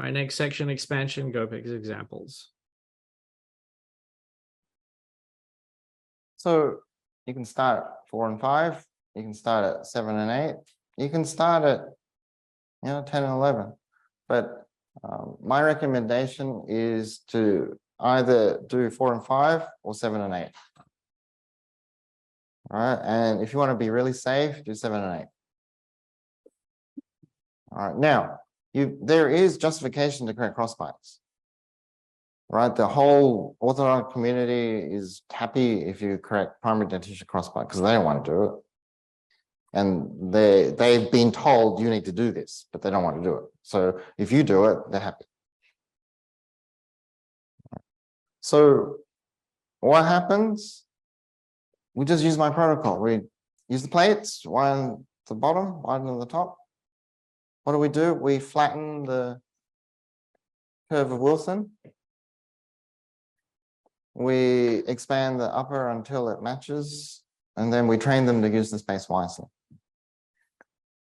All right, next section, expansion, go pick examples. So you can start at 4 and 5. You can start at 7 and 8. You can start at 10 and 11. But my recommendation is to either do 4 and 5 or 7 and 8. All right, and if you want to be really safe, do 7 and 8. All right, now there is justification to correct crossbites. Right, the whole orthodontic community is happy if you correct primary dentition crossbite because they don't want to do it, and they've been told you need to do this, but they don't want to do it. So if you do it, they're happy. So what happens? We just use my protocol. We use the plates, one at the bottom, one at the top. What do? We flatten the curve of Wilson. We expand the upper until it matches, and then we train them to use the space wisely.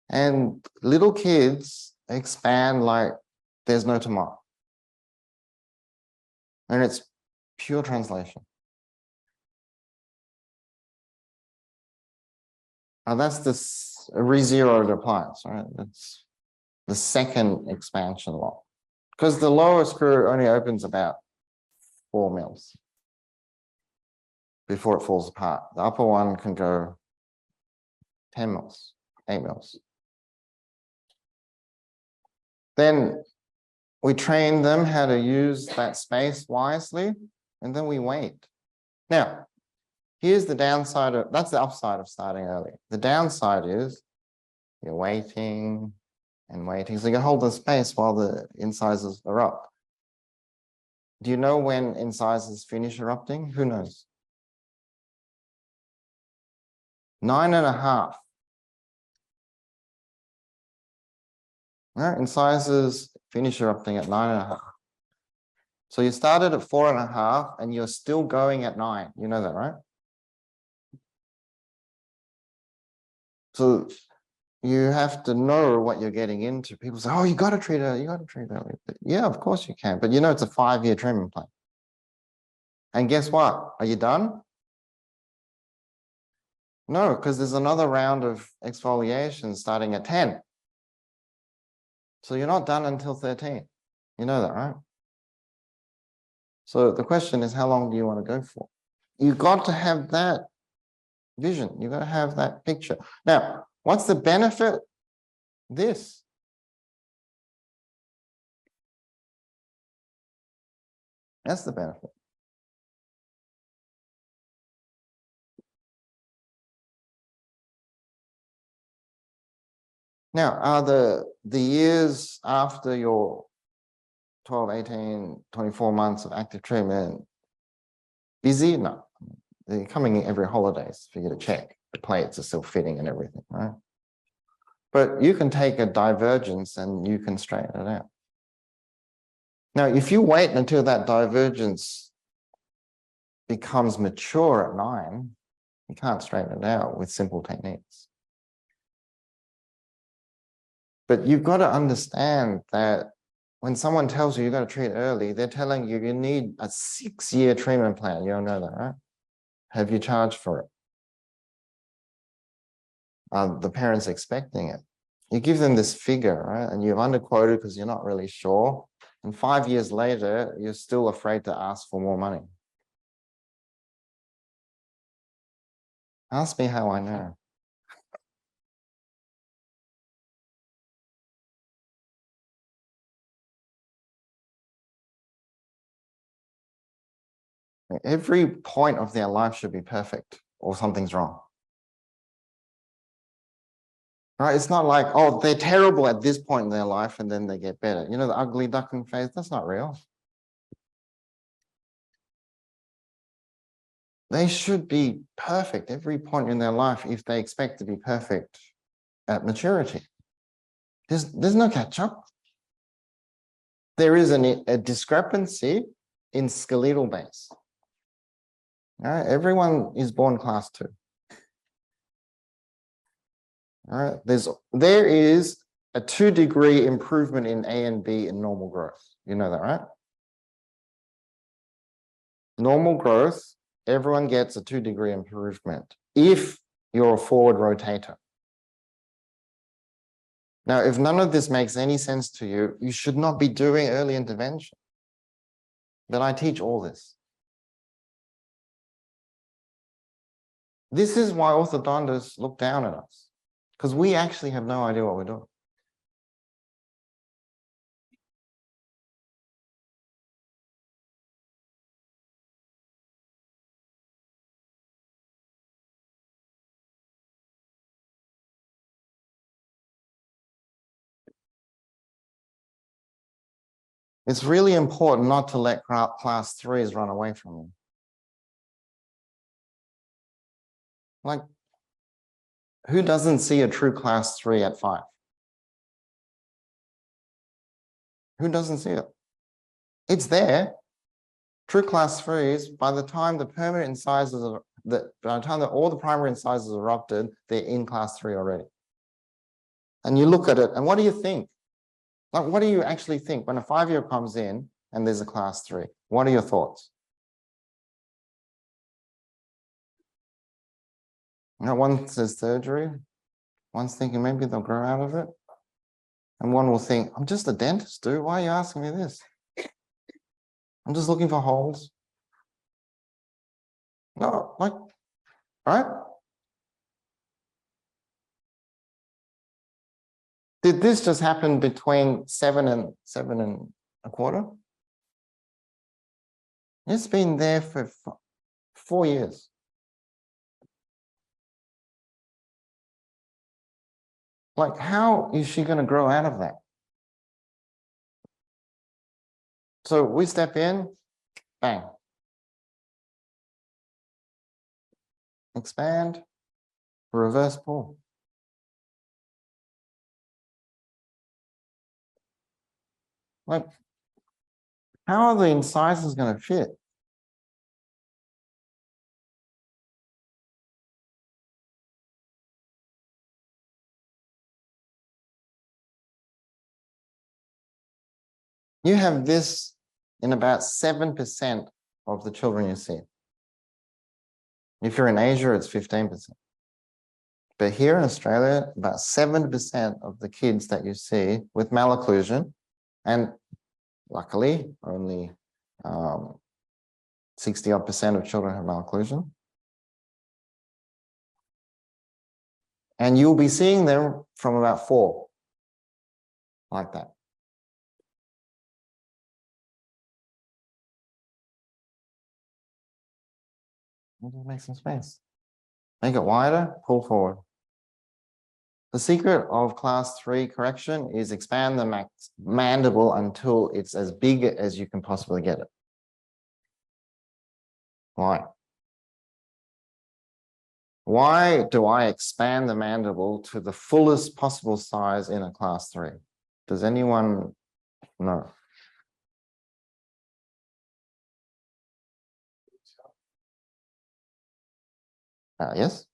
And little kids expand like there's no tomorrow. And it's pure translation. Now that's the re-zeroed appliance, right? That's the second expansion lock. Because the lower screw only opens about 4 mils before it falls apart. The upper one can go 10 mils, 8 mils. Then we train them how to use that space wisely, and then we wait. Now, here's the downside of, that's the upside of starting early. The downside is you're waiting and waiting. So you can hold the space while the incisors erupt. Do you know when incisors finish erupting? Who knows? 9.5. Right, incisors finish erupting at 9.5. So you started at 4.5 and you're still going at 9. You know that, right? So you have to know what you're getting into. People say, oh, you got to treat early, you got to treat early. Yeah, of course you can. But you know, it's a 5-year treatment plan. And guess what? Are you done? No, because there's another round of exfoliation starting at 10. So you're not done until 13. You know that, right? So the question is, how long do you want to go for? You've got to have that vision. You've got to have that picture. Now, what's the benefit? This. That's the benefit. Now, are the years after your 12, 18, 24 months of active treatment busy? No. They're coming in every holidays for you to check. The plates are still fitting and everything, right? But you can take a divergence and you can straighten it out. Now, if you wait until that divergence becomes mature at 9, you can't straighten it out with simple techniques. But you've got to understand that when someone tells you you've got to treat early, they're telling you you need a 6-year treatment plan. You don't know that, right? Have you charged for it? Are the parents expecting it? You give them this figure, right? And you've underquoted because you're not really sure. And 5 years later, you're still afraid to ask for more money. Ask me how I know. Every point of their life should be perfect or something's wrong. Right? It's not like, oh, they're terrible at this point in their life and then they get better. You know, the ugly duckling phase, that's not real. They should be perfect every point in their life if they expect to be perfect at maturity. There's no catch up. There is a discrepancy in skeletal base. All right? Everyone is born class 2. All right, there is a 2-degree improvement in A and B in normal growth. You know that, right? Normal growth, everyone gets a 2-degree improvement if you're a forward rotator. Now, if none of this makes any sense to you, you should not be doing early intervention. But I teach all this. This is why orthodontists look down at us, because we actually have no idea what we're doing. It's really important not to let class 3s run away from you. Like, who doesn't see a true class 3 at 5? Who doesn't see it? It's there. True class 3s, by the time the permanent incisors are, by the time that all the primary incisors are erupted, they're in class 3 already. And you look at it, and what do you think? Like, what do you actually think when a 5-year comes in and there's a class 3? What are your thoughts? Now, one says surgery. One's thinking maybe they'll grow out of it. And one will think, I'm just a dentist, dude. Why are you asking me this? I'm just looking for holes. No, like, right? Did this just happen between 7 and 7.25? It's been there for 4 years. Like, how is she going to grow out of that? So we step in, bang. Expand, reverse pull. Like, how are the incisors going to fit? You have this in about 7% of the children you see. If you're in Asia, it's 15%. But here in Australia, about 7% of the kids that you see with malocclusion, and luckily only 60-odd% of children have malocclusion. And you'll be seeing them from about 4, like that. Just make some space. Make it wider, pull forward. The secret of class 3 correction is expand the mandible until it's as big as you can possibly get it. Why? Why do I expand the mandible to the fullest possible size in a class 3? Does anyone know? Yes?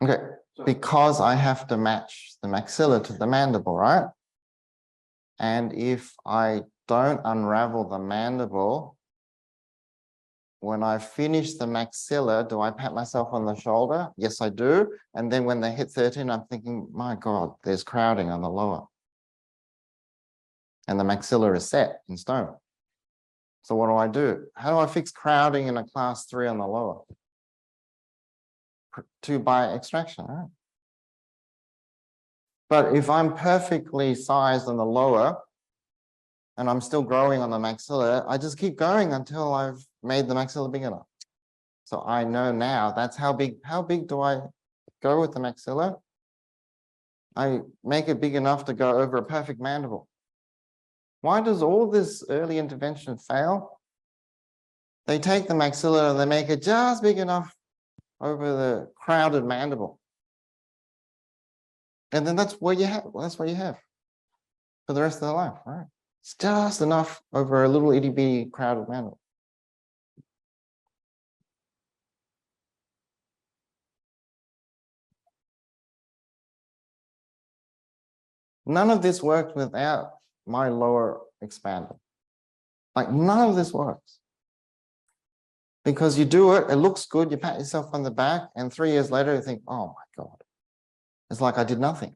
Okay, because I have to match the maxilla to the mandible, right? And if I don't unravel the mandible, when I finish the maxilla, do I pat myself on the shoulder? Yes, I do. And then when they hit 13, I'm thinking, my God, there's crowding on the lower. And the maxilla is set in stone. So what do? How do I fix crowding in a class 3 on the lower? By extraction, right? But if I'm perfectly sized on the lower and I'm still growing on the maxilla, I just keep going until I've made the maxilla big enough. So I know now that's how big do I go with the maxilla? I make it big enough to go over a perfect mandible. Why does all this early intervention fail? They take the maxilla and they make it just big enough over the crowded mandible. And then that's what you have. Well, that's what you have for the rest of their life, right? It's just enough over a little itty bitty crowded mandible. None of this worked without my lower expander. Like none of this works. Because you do it, it looks good, you pat yourself on the back, and 3 years later you think, oh my God. It's like I did nothing.